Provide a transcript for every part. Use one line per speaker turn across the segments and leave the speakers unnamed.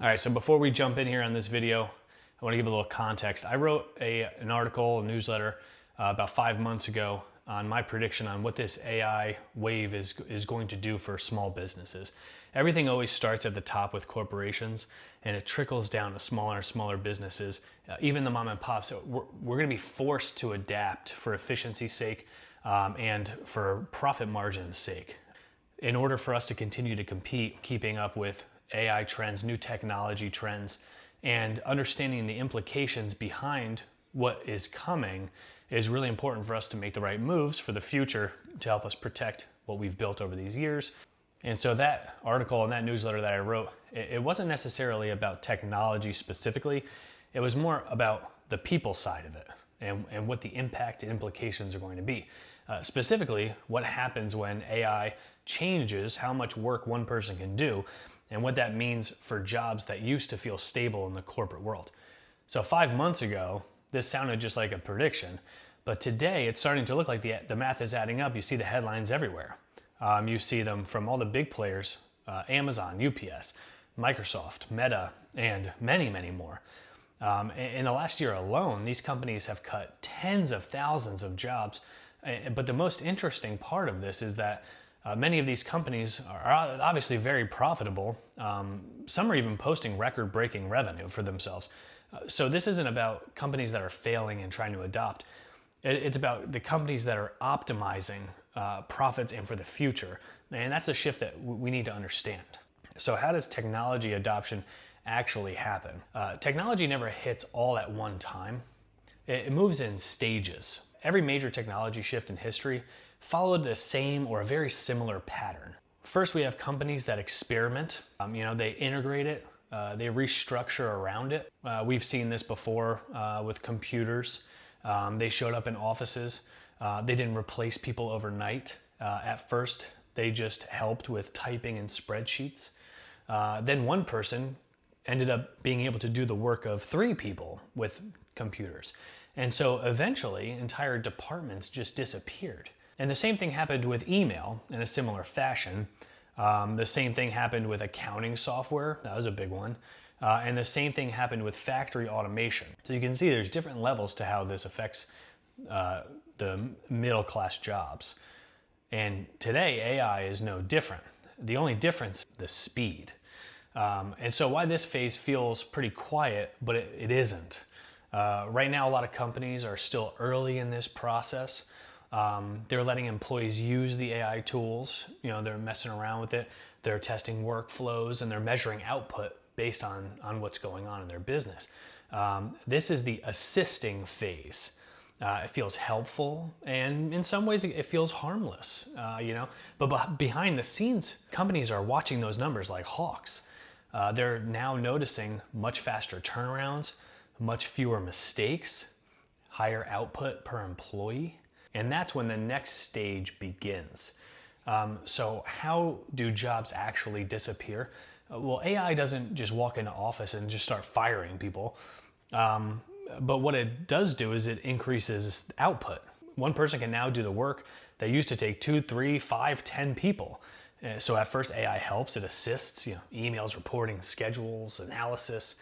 All right, so before we jump in here on this video, I want to give a little context. I wrote an article, a newsletter about 5 months ago on my prediction on what this AI wave is going to do for small businesses. Everything always starts at the top with corporations and it trickles down to smaller and smaller businesses, even the mom and pops. So we're going to be forced to adapt for efficiency's sake and for profit margin's sake. In order for us to continue to compete, keeping up with AI trends, new technology trends, and understanding the implications behind what is coming is really important for us to make the right moves for the future to help us protect what we've built over these years. And so that article and that newsletter that I wrote, it wasn't necessarily about technology specifically. It was more about the people side of it and what the impact and implications are going to be. Specifically, what happens when AI changes how much work one person can do and what that means for jobs that used to feel stable in the corporate world. So 5 months ago, this sounded just like a prediction, but today it's starting to look like the math is adding up. You see the headlines everywhere. You see them from all the big players, Amazon, UPS, Microsoft, Meta, and many, many more. In the last year alone, these companies have cut tens of thousands of jobs. But the most interesting part of this is that many of these companies are obviously very profitable. Some are even posting record-breaking revenue for themselves. So this isn't about companies that are failing and trying to adopt. It's about the companies that are optimizing profits and for the future. And that's a shift that we need to understand. So how does technology adoption actually happen? Technology never hits all at one time. It moves in stages. Every major technology shift in history followed the same or a very similar pattern. First, we have companies that experiment. They integrate it, they restructure around it. We've seen this before with computers. They showed up in offices. They didn't replace people overnight. At first, they just helped with typing in spreadsheets. Then one person ended up being able to do the work of 3 people with computers. And so eventually, entire departments just disappeared. And the same thing happened with email in a similar fashion. The same thing happened with accounting software. That was a big one. And the same thing happened with factory automation. So you can see there's different levels to how this affects the middle-class jobs. And today, AI is no different. The only difference, the speed. And so why this phase feels pretty quiet, but it isn't. Right now, a lot of companies are still early in this process. They're letting employees use the AI tools. They're messing around with it. They're testing workflows and they're measuring output based on what's going on in their business. This is the assisting phase. It feels helpful and in some ways it feels harmless, But behind the scenes, companies are watching those numbers like hawks. They're now noticing much faster turnarounds, much fewer mistakes, higher output per employee, and that's when the next stage begins. So how do jobs actually disappear? Well, AI doesn't just walk into office and just start firing people, but what it does do is it increases output. One person can now do the work that used to take 2, 3, 5, 10 people. So at first AI helps, it assists, emails, reporting, schedules, analysis.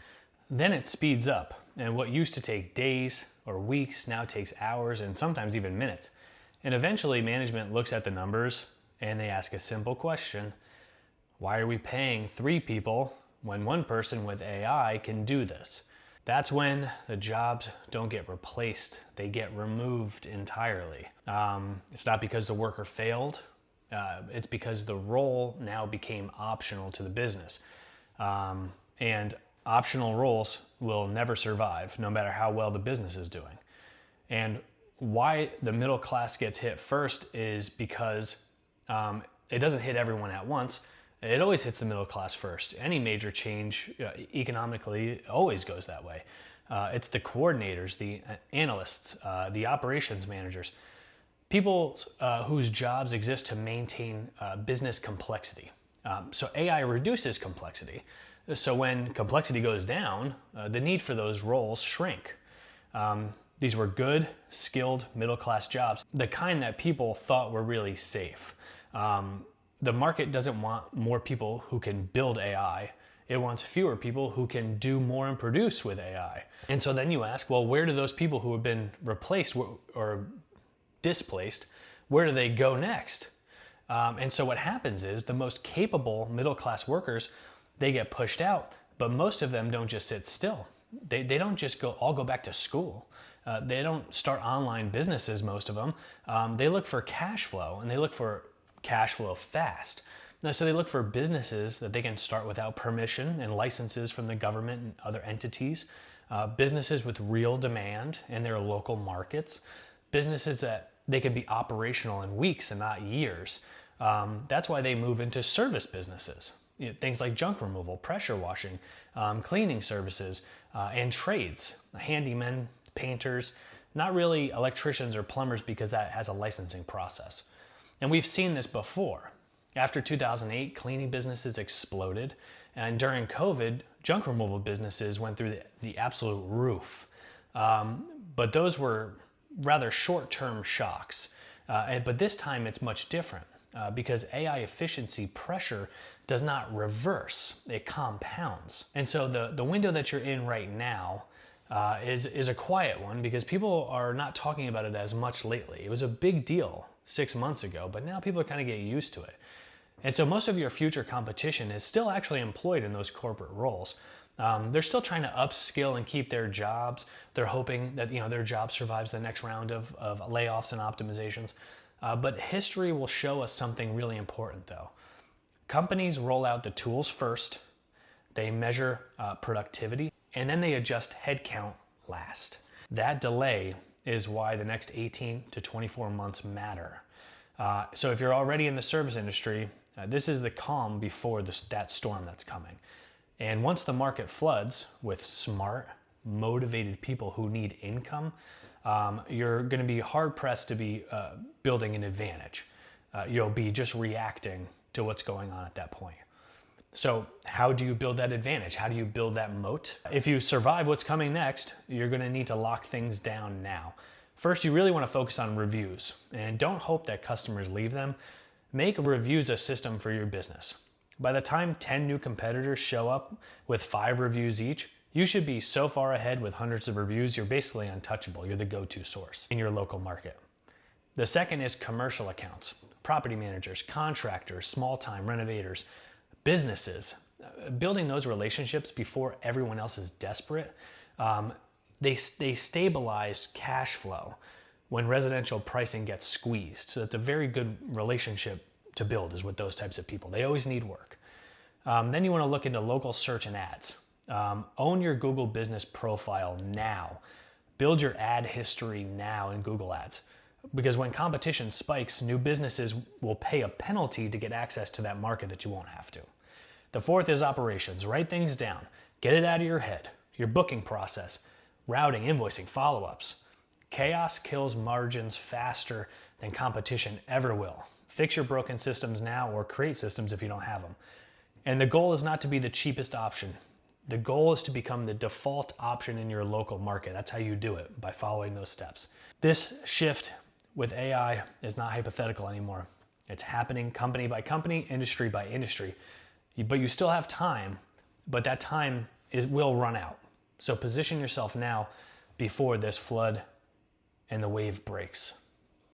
Then it speeds up, and what used to take days or weeks now takes hours and sometimes even minutes. And eventually management looks at the numbers and they ask a simple question: why are we paying 3 people when one person with AI can do this? That's when the jobs don't get replaced, they get removed entirely. It's not because the worker failed, it's because the role now became optional to the business. And optional roles will never survive, no matter how well the business is doing. And why the middle class gets hit first is because it doesn't hit everyone at once. It always hits the middle class first. Any major change economically always goes that way. It's the coordinators, the analysts, the operations managers, people whose jobs exist to maintain business complexity. So AI reduces complexity. So when complexity goes down, the need for those roles shrink. These were good, skilled, middle-class jobs, the kind that people thought were really safe. The market doesn't want more people who can build AI. It wants fewer people who can do more and produce with AI. And so then you ask, well, where do those people who have been replaced or displaced, where do they go next? And so what happens is the most capable middle-class workers, they get pushed out, but most of them don't just sit still. They don't just all go back to school. They don't start online businesses, most of them. They look for cash flow, and they look for cash flow fast. Now, so they look for businesses that they can start without permission and licenses from the government and other entities, businesses with real demand in their local markets, businesses that they can be operational in weeks and not years. That's why they move into service businesses. Things like junk removal, pressure washing, cleaning services, and trades, handymen, painters, not really electricians or plumbers because that has a licensing process. And we've seen this before. After 2008, cleaning businesses exploded, and during COVID, junk removal businesses went through the absolute roof. But those were rather short-term shocks. But this time it's much different because AI efficiency pressure does not reverse, it compounds. And so the window that you're in right now is a quiet one because people are not talking about it as much lately. It was a big deal 6 months ago, but now people are kind of getting used to it. And so most of your future competition is still actually employed in those corporate roles. They're still trying to upskill and keep their jobs. They're hoping that their job survives the next round of layoffs and optimizations. But history will show us something really important though. Companies roll out the tools first, they measure productivity, and then they adjust headcount last. That delay is why the next 18 to 24 months matter. So if you're already in the service industry, this is the calm before that storm that's coming. And once the market floods with smart, motivated people who need income, you're going to be hard-pressed to be building an advantage. You'll be just reacting to what's going on at that point. So how do you build that advantage? How do you build that moat? If you survive what's coming next, you're going to need to lock things down now. First, you really want to focus on reviews, and don't hope that customers leave them. Make reviews a system for your business. By the time 10 new competitors show up with 5 reviews each, you should be so far ahead with hundreds of reviews, you're basically untouchable. You're the go-to source in your local market. The second is commercial accounts. Property managers, contractors, small-time renovators, businesses. Building those relationships before everyone else is desperate, they stabilize cash flow when residential pricing gets squeezed. So it's a very good relationship to build is with those types of people. They always need work. Then you want to look into local search and ads. Own your Google business profile now. Build your ad history now in Google Ads. Because when competition spikes, new businesses will pay a penalty to get access to that market that you won't have to. The fourth is operations. Write things down. Get it out of your head. Your booking process, routing, invoicing, follow-ups. Chaos kills margins faster than competition ever will. Fix your broken systems now or create systems if you don't have them. And the goal is not to be the cheapest option. The goal is to become the default option in your local market. That's how you do it, by following those steps. This shift with AI is not hypothetical anymore. It's happening company by company, industry by industry. But you still have time, but that time will run out. So position yourself now before this flood and the wave breaks.